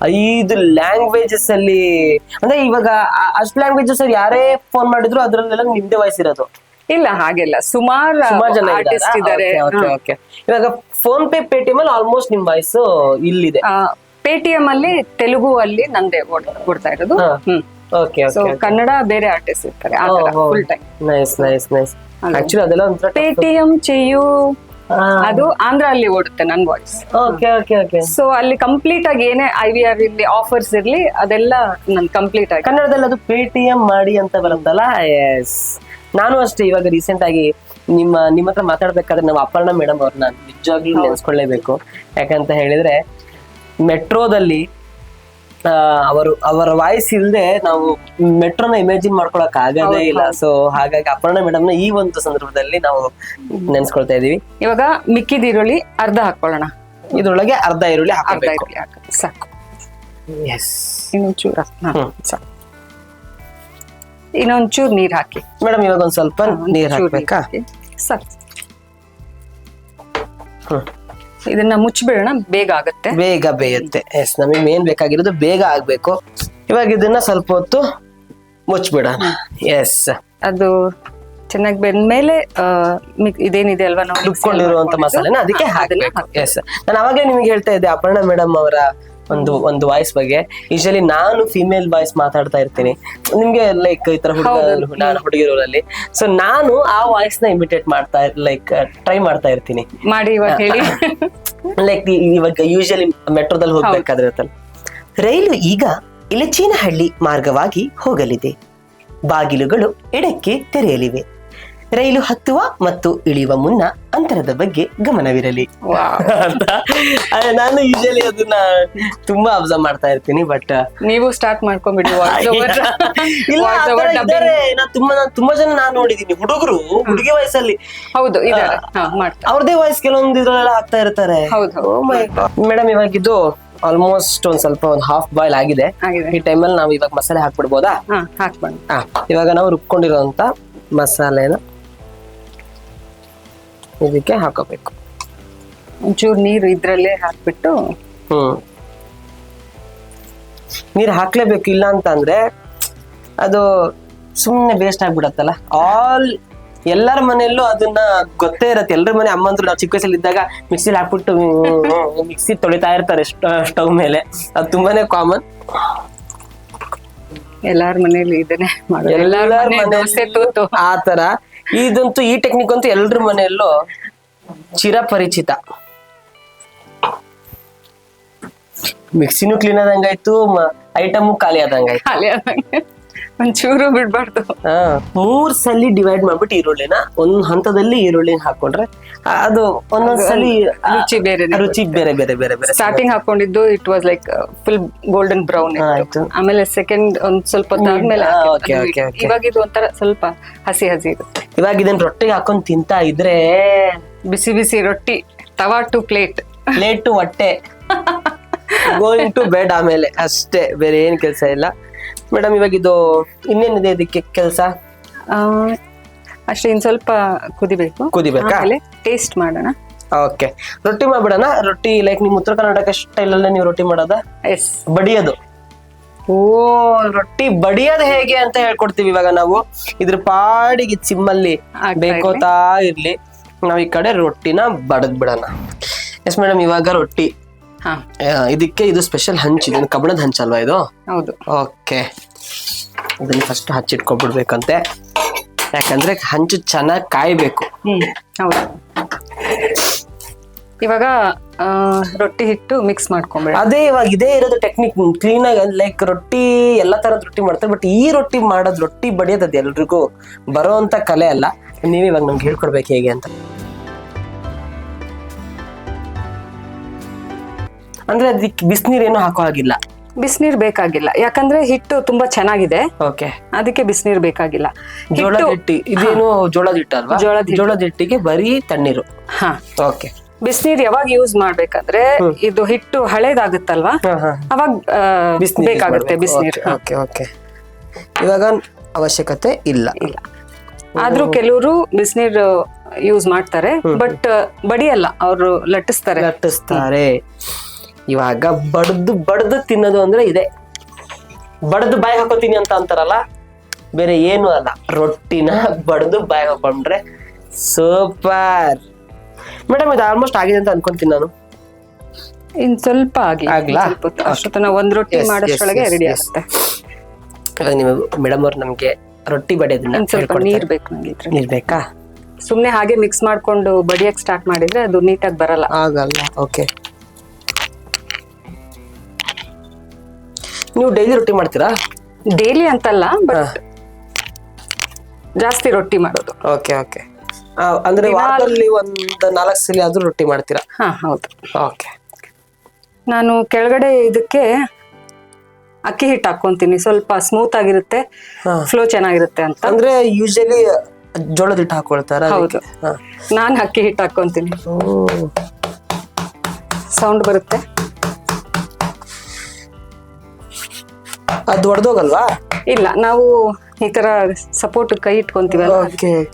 5 ಲ್ಯಾಂಗ್ವೇಜಸ್ ಅಲ್ಲಿ. ಅಂದ್ರೆ ಇವಾಗ ಅಷ್ಟು ಲ್ಯಾಂಗ್ವೇಜಸ್ ಅಲ್ಲಿ ಯಾರೇ ಫೋನ್ ಮಾಡಿದ್ರು ಅದ್ರಲ್ಲೆಲ್ಲ ನಿಮ್ದೇ ವಾಯ್ಸ್ ಇರೋದು? ಇಲ್ಲ, ಹಾಗೆಲ್ಲ ಸುಮಾರು ಜನ ಆರ್ಟಿಸ್ಟ್ ಇದ್ದಾರೆ. ಇವಾಗ ಫೋನ್ ಪೇ, ಪೇಟಿಎಂ ಅಲ್ಲಿ ಆಲ್ಮೋಸ್ಟ್ ನಿಮ್ ವಾಯ್ಸ್ ಇಲ್ಲಿದೆ. ಪೇಟಿಎಂ ಅಲ್ಲಿ ತೆಲುಗು ಅಲ್ಲಿ ನಂದೇ ಕೊಡ್ತಾ ಇರೋದು. ಸೊ ಕನ್ನಡ ಬೇರೆ ಆರ್ಟಿಸ್ಟ್ ಇರ್ತಾರೆ. Full time. ನೈಸ್. ಆಕ್ಚುಲಿ ಅದೆಲ್ಲ ಒಂಥರ ಪೇಟಿಎಂ, ಚೆಯ್ಯು, ಅದು ಆಂಧ್ರ ಅಲ್ಲಿ ಓಡುತ್ತೆ ನನ್ ವಾಯ್ಸ್. ಸೊ ಅಲ್ಲಿ ಕಂಪ್ಲೀಟ್ ಆಗಿ ಏನೇ IVR ಇರ್ಲಿ, ಆಫರ್ಸ್ ಇರ್ಲಿ, ಅದೆಲ್ಲ ನನ್ ಕಂಪ್ಲೀಟ್ ಆಗಿ. ಕನ್ನಡದಲ್ಲಿ ಅದು ಪೇಟಿಎಂ ಮಾಡಿ ಅಂತ ಬರುತ್ತಲ್ಲ. ಎಸ್. ನಾನು ಅಷ್ಟೇ ಇವಾಗ ರೀಸೆಂಟ್ ಆಗಿ ನಿಮ್ಮ ಹತ್ರ ಮಾತಾಡ್ಬೇಕಾದ್ರೆ ನಾವು ಅಪರ್ಣಾ ಮೇಡಮ್ ಅವ್ರನ್ನ ನಿಜವಾಗ್ಲೂ ನೆನ್ಸ್ಕೊಳ್ಳೇಬೇಕು. ಯಾಕಂತ ಹೇಳಿದ್ರೆ ಮೆಟ್ರೋದಲ್ಲಿ ಅವರ ವಾಯ್ಸ್ ಇಲ್ಲದೆ ನಾವು ಮೆಟ್ರೋನ ಇಮ್ಯಾಜಿನ್ ಮಾಡ್ಕೊಳಕ್ ಆಗದೇ ಇಲ್ಲ. ಸೊ ಹಾಗಾಗಿ ಅಪರ್ಣಾ ಮೇಡಮ್ ನ ಈ ಒಂದು ಸಂದರ್ಭದಲ್ಲಿ ನಾವು ನೆನ್ಸ್ಕೊಳ್ತಾ ಇದೀವಿ. ಇವಾಗ ಮಿಕ್ಕಿದ ಈರುಳ್ಳಿ ಅರ್ಧ ಹಾಕೊಳ್ಳೋಣ. ಇದ್ರೊಳಗೆ ಅರ್ಧ ಈರುಳ್ಳಿ ಹಾಕಬೇಕು. ಸಾಕು. ಎಸ್. ಇನ್ನೊಂಚೂರು ಸಾಕು. ಇನ್ನೊಂಚೂರು ನೀರ್ ಹಾಕಿ ಮೇಡಮ್. ಇವಾಗ ಒಂದ್ ಸ್ವಲ್ಪ ನೀರ್ ಹಾಕ್ಬೇಕಾ? ಸಾಕು. ಇದನ್ನ ಮುಚ್ಚಿಬಿಡೋಣ, ಬೇಗ ಆಗುತ್ತೆ. ಬೇಗ ಬೇಯುತ್ತೆ. ಎಸ್, ನಮಗೆ ಮೇನ್ ಬೇಕಾಗಿರೋದು ಬೇಗ ಆಗ್ಬೇಕು. ಇವಾಗ ಇದನ್ನ ಸ್ವಲ್ಪ ಹೊತ್ತು ಮುಚ್ಚಿಬಿಡೋಣ. ಎಸ್, ಅದು ಚೆನ್ನಾಗಿ ಬೆಂದ್ಮೇಲೆ ಇದೇನಿದೆ ಅಲ್ವಾ ನಾವು ರುಬ್ಕೊಂಡಿರುವಂತ ಮಸಾಲೆನ ಅದಕ್ಕೆ ಹಾಕಬೇಕು. ಎಸ್, ನಾನು ಅವಾಗಲೇ ನಿಮ್ಗೆ ಹೇಳ್ತಾ ಇದ್ದೆ ಅಪರ್ಣಾ ಮೇಡಮ್ ಅವರ ಒಂದು ವಾಯ್ಸ್ ಬಗ್ಗೆ. ಯೂಶಲಿ ನಾನು ಫಿಮೇಲ್ ವಾಯ್ಸ್ ಮಾತಾಡ್ತಾ ಇರ್ತೀನಿ ನಿಮ್ಗೆ, ಲೈಕ್ ಈ ತರ ಹುಡುಗಿರೋರಲ್ಲಿ. ಸೊ ನಾನು ಆ ವಾಯ್ಸ್ ನ ಇಮಿಟೇಟ್ ಮಾಡ್ತಾ ಟ್ರೈ ಮಾಡ್ತಾ ಇರ್ತೀನಿ. ಮಾಡಿ ಇವಾಗ ಹೇಳಿ. ಲೈಕ್ ಇವಾಗ ಯೂಶಲಿ ಮೆಟ್ರೋದಲ್ಲಿ ಹೋಗ್ಬೇಕಾದ್ರೆ ಇರುತ್ತಲ್ಲ, ರೈಲು ಈಗ ಇಲಚೇನಹಳ್ಳಿ ಮಾರ್ಗವಾಗಿ ಹೋಗಲಿದೆ, ಬಾಗಿಲುಗಳು ಎಡಕ್ಕೆ ತೆರೆಯಲಿವೆ, ರೈಲು ಹತ್ತುವ ಮತ್ತು ಇಳಿಯುವ ಮುನ್ನ ಅಂತರದ ಬಗ್ಗೆ ಗಮನವಿರಲಿ ಅಂತ ನಾನು ಯೂಶಲಿ ಅದನ್ನ ತುಂಬಾ ಅಬ್ಸರ್ವ್ ಮಾಡ್ತಾ ಇರ್ತೀನಿ. ಬಟ್ ನೀವು ಸ್ಟಾರ್ಟ್ ಮಾಡ್ಕೊಂಡ್ಬಿಡಿ. ತುಂಬಾ ಜನ ನಾನು ನೋಡಿದೀನಿ, ಹುಡುಗರು ಹುಡುಗಿ ವಯಸ್ಸಲ್ಲಿ ಹೌದು ಅವ್ರದೇ ವಾಯ್ಸ್ ಕೆಲವೊಂದು ಇದ್ರಲ್ಲೆಲ್ಲ ಆಗ್ತಾ ಇರ್ತಾರೆ. ಮೇಡಮ್, ಇವಾಗ ಇದು ಆಲ್ಮೋಸ್ಟ್ ಒಂದು ಹಾಫ್ ಬಾಯ್ಲ್ ಆಗಿದೆ. ಈ ಟೈಮಲ್ಲಿ ನಾವು ಇವಾಗ ಮಸಾಲೆ ಹಾಕ್ಬಿಡ್ಬೋದಾ? ಇವಾಗ ನಾವು ರುಬ್ಕೊಂಡಿರೋಂತ ಮಸಾಲೆನ ಇದಕ್ಕೆ ಹಾಕೋಬೇಕು. ಒಂಚೂರು ನೀರು ಇದ್ರಲ್ಲೇ ಹಾಕ್ಬಿಟ್ಟು, ನೀರು ಹಾಕ್ಲೇಬೇಕು, ಇಲ್ಲ ಅಂತ ಅಂದ್ರೆ ಅದು ಸುಮ್ನೆ ವೇಸ್ಟ್ ಆಗ್ಬಿಡತ್ತಲ್ಲ. ಎಲ್ಲರ ಮನೆಯಲ್ಲೂ ಅದನ್ನ ಗೊತ್ತೇ ಇರತ್ತೆ. ಎಲ್ಲರ ಮನೆ ಅಮ್ಮಂದ್ರು ನಾವು ಚಿಕ್ಕ ವಯಸ್ಸಲ್ಲಿ ಇದ್ದಾಗ ಮಿಕ್ಸಿಲಿ ಹಾಕ್ಬಿಟ್ಟು ಮಿಕ್ಸಿ ತೊಳಿತಾ ಇರ್ತಾರೆ ಸ್ಟವ್ ಮೇಲೆ. ಅದು ತುಂಬಾನೇ ಕಾಮನ್, ಎಲ್ಲಾರ ಮನೇಲಿ ಇದನ್ನೇ ಮಾಡೋದು. ಆ ತರ ಇದಂತೂ ಈ ಟೆಕ್ನಿಕ್ ಅಂತೂ ಎಲ್ರ ಮನೆಯಲ್ಲೂ ಚಿರಪರಿಚಿತ. ಮಿಕ್ಸಿನೂ ಕ್ಲೀನ್ ಆದಂಗಾಯ್ತು, ಐಟಮು ಖಾಲಿ ಆದಂಗಾಯ್ತು. ಒಂಚೂರು ಬಿಡ್ಬಾರ್ದು. 3 ಸಲ ಡಿವೈಡ್ ಮಾಡ್ಬಿಟ್ಟು ಈರುಳ್ಳಿನ ಒಂದ್ ಹಂತದಲ್ಲಿ ಈರುಳ್ಳಿನ ಹಾಕೊಂಡ್ರೆ ಅದು ಒಂದೊಂದ್ಸಲಿ ರುಚಿ ಬೇರೆ ಬೇರೆ ಬೇರೆ ಬೇರೆ. ಸ್ಟಾರ್ಟಿಂಗ್ ಹಾಕೊಂಡಿದ್ದು it was like full golden brown ಆಯ್ತು. ಆಮೇಲೆ ಸೆಕೆಂಡ್ ಒಂದ್ ಸ್ವಲ್ಪ ಹೊತ್ತಾದ್ಮೇಲೆ ಇವಾಗ ಇದು ಒಂಥರ ಸ್ವಲ್ಪ ಹಸಿ ಹಸಿ ಇರುತ್ತೆ. ಇವಾಗ ಇದನ್ನ ರೊಟ್ಟಿಗೆ ಹಾಕೊಂಡ್ ತಿಂತಾ ಇದ್ರೆ ಬಿಸಿ ಬಿಸಿ ರೊಟ್ಟಿ, ತವಾ ಟು ಪ್ಲೇಟ್ ಟು ಹೊಟ್ಟೆ, ಗೋಯಿಂಗ್ ಟು ಬೆಡ್, ಆಮೇಲೆ ಅಷ್ಟೇ, ಬೇರೆ ಏನ್ ಕೆಲ್ಸ ಇಲ್ಲ. ಮೇಡಮ್, ಇವಾಗ ಇದು ಇನ್ನೇನಿದೆ ಇದಕ್ಕೆ ಕೆಲಸ? ಅಷ್ಟೇ, ಇನ್ ಸ್ವಲ್ಪ ಕುದಿಬೇಕಾ? ಟೇಸ್ಟ್ ಮಾಡೋಣ. ಓಕೆ, ರೊಟ್ಟಿ ಮಾಡ್ಬಿಡೋಣ. ರೊಟ್ಟಿ ಲೈಕ್ ನಿಮ್ ಉತ್ತರ ಕರ್ನಾಟಕ ಸ್ಟೈಲ್ ಅಲ್ಲೇ ನೀವು ರೊಟ್ಟಿ ಮಾಡೋದ? ಎಸ್, ಬಡಿಯೋದು. ರೊಟ್ಟಿ ಬಡಿಯೋದು ಹೇಗೆ ಅಂತ ಹೇಳ್ಕೊಡ್ತೀವಿ ಇವಾಗ ನಾವು. ಇದ್ರ ಪಾಡಿಗೆ ಸಿಮ್ಮಲ್ಲಿ ಬೇಕೋತಾ ಇರ್ಲಿ, ನಾವ್ ಈ ಕಡೆ ರೊಟ್ಟಿನ ಬಡದ್ ಬಿಡೋಣ. ಎಸ್ ಮೇಡಮ್, ಇವಾಗ ರೊಟ್ಟಿ ಇದಕ್ಕೆ ಇದು ಸ್ಪೆಷಲ್ ಹಂಚ್, ಇದು ಕಬ್ಬಣದ ಹಂಚಲ್ವಾ ಇದು? ಹೌದು. ಓಕೆ, ಇದನ್ನ ಫಸ್ಟ್ ಹಚ್ಚಿಟ್ಕೊಬಿಡ್ಬೇಕಂತೆ, ಯಾಕಂದ್ರೆ ಹಂಚು ಚೆನ್ನಾಗಿ ಕಾಯ್ಬೇಕು. ಹೌದು. ಇವಾಗ ರೊಟ್ಟಿ ಹಿಟ್ಟು ಮಿಕ್ಸ್ ಮಾಡ್ಕೊಂಡ್ಬಿಡ. ಅದೇ ಇವಾಗ ಇದೇ ಇರೋದು ಟೆಕ್ನಿಕ್, ಕ್ಲೀನ್ ಆಗಿ. ಲೈಕ್ ರೊಟ್ಟಿ ಎಲ್ಲಾ ತರದ ರೊಟ್ಟಿ ಮಾಡ್ತಾರೆ, ಬಟ್ ಈ ರೊಟ್ಟಿ ಮಾಡೋದು, ರೊಟ್ಟಿ ಬಡಿಯೋದು ಅದು ಎಲ್ರಿಗೂ ಬರೋಂತ ಕಲೆ ಅಲ್ಲ. ನೀವ್ ಇವಾಗ ನಮ್ಗೆ ಹೇಳ್ಕೊಡ್ಬೇಕು ಹೇಗೆ ಅಂತ. ಅಂದ್ರೆ ಅದಕ್ಕೆ ಬಿಸಿನೀರ್ ಏನು ಹಾಕೋ ಹಾಗಿಲ್ಲ? ಬಿಸಿನೀರ್ ಬೇಕಾಗಿಲ್ಲ, ಯಾಕಂದ್ರೆ ಹಿಟ್ಟು ತುಂಬಾ ಚೆನ್ನಾಗಿದೆ. ಓಕೆ, ಅದಕ್ಕೆ ಬಿಸಿನೀರ್ ಬೇಕಾಗಿಲ್ಲ. ಜೋಳದ ಹಿಟ್ಟಿ, ಇದೇನು ಜೋಳದ ಹಿಟ್ಟು ಅಲ್ವಾ? ಜೋಳದ ಹಿಟ್ಟಿಗೆ ಬರೀ ತಣ್ಣೀರು. ಓಕೆ, ಬಿಸಿನೀರ್ ಯಾವಾಗ ಯೂಸ್ ಮಾಡ್ಬೇಕಂದ್ರೆ ಇದು ಹಿಟ್ಟು ಹಳೇದಾಗುತ್ತಲ್ವಾ, ಅವಾಗ ಬೇಕಾಗುತ್ತೆ ಬಿಸಿನೀರ್. ಓಕೆ ಓಕೆ, ಇವಾಗ ಅವಶ್ಯಕತೆ ಇಲ್ಲ. ಆದ್ರೂ ಕೆಲವರು ಬಿಸಿನೀರ್ ಯೂಸ್ ಮಾಡ್ತಾರೆ, ಬಟ್ ಬಡಿಯಲ್ಲ, ಅವರು ಲಟ್ಟಿಸ್ತಾರೆ. ಇವಾಗ ಬಡ್ದು ತಿನ್ನೋದು ಅಂದ್ರೆ ಇದೆ. ಬಡ್ದು ಬಾಯಿ ಹಾಕೋತೀನಿ ಅಂತ ಅಂತಾರಲ್ಲ, ಬೇರೆ ಏನು ಅಲ್ಲ, ರೊಟ್ಟಿನ ಬಡ್ದು ಬಾಯಿ ಹಾಕೊಂಡ್ರೆ ಸೂಪರ್. ಮೇಡಮ್, ಇದು ಆಲ್ಮೋಸ್ಟ್ ಆಗಿದೆ ಅಂತ ಅನ್ಕೊಂತೀನಿ ನಾನು. ಇನ್ ಸ್ವಲ್ಪ ಅಷ್ಟೊತ್ತನ ಒಂದ್ ರೊಟ್ಟಿ ಮಾಡೋಷ್ರೊಳಗೆ ರೆಡಿ ಆಗುತ್ತೆ. ಇವಾಗ ನೀವು ಮೇಡಮ್ ಅವ್ರು ನಮ್ಗೆ ರೊಟ್ಟಿ ಬಡಿಯೋದನ್ನ ಸ್ವಲ್ಪ ನೀರ್ ಬೇಕು ನಂಗೆ. ನೀರ್ ಬೇಕಾ? ಸುಮ್ನೆ ಹಾಗೆ ಮಿಕ್ಸ್ ಮಾಡ್ಕೊಂಡು ಬಡಿಯಕ್ ಸ್ಟಾರ್ಟ್ ಮಾಡಿದ್ರೆ ಅದು ನೀಟಾಗಿ ಬರಲ್ಲ. ಆಗಲ್ಲ. ಓಕೆ, ನೀವು ಡೈಲಿ ರೊಟ್ಟಿ ಮಾಡ್ತೀರಾ? ಡೈಲಿ ಅಂತಲ್ಲ, ಬಟ್ ಜಾಸ್ತಿ ರೊಟ್ಟಿ ಮಾಡೋದು. ಓಕೆ ಓಕೆ, ಅಂದ್ರೆ ವಾರದಲ್ಲಿ ಒಂದು 4 ಸಲ ಆದ್ರೂ ರೊಟ್ಟಿ ಮಾಡ್ತೀರಾ? ಹೌದು. ಓಕೆ, ನಾನು ಕೆಳಗಡೆ ಇದಕ್ಕೆ ಅಕ್ಕಿ ಹಿಟ್ಟು ಹಾಕೊಂತೀನಿ, ಸ್ವಲ್ಪ ಸ್ಮೂತ್ ಆಗಿರುತ್ತೆ, ಫ್ಲೋ ಚೆನ್ನಾಗಿರುತ್ತೆ ಅಂತ. ಅಂದ್ರೆ ಯೂಶಲಿ ಜೋಳದ ಹಿಟ್ಟು ಹಾಕೊಳ್ತಾರ? ಹೌದು, ನಾನು ಅಕ್ಕಿ ಹಿಟ್ಟು ಹಾಕೊಂತೀನಿ. ಸೌಂಡ್ ಬರುತ್ತೆ. ಅದು ಹೊಡೆದೋಗಲ್ವಾ? ಇಲ್ಲ, ನಾವು ಈ ತರ ಸಪೋರ್ಟ್ ಕೈ ಇಟ್ಕೊಂತೀವಲ್ಲ,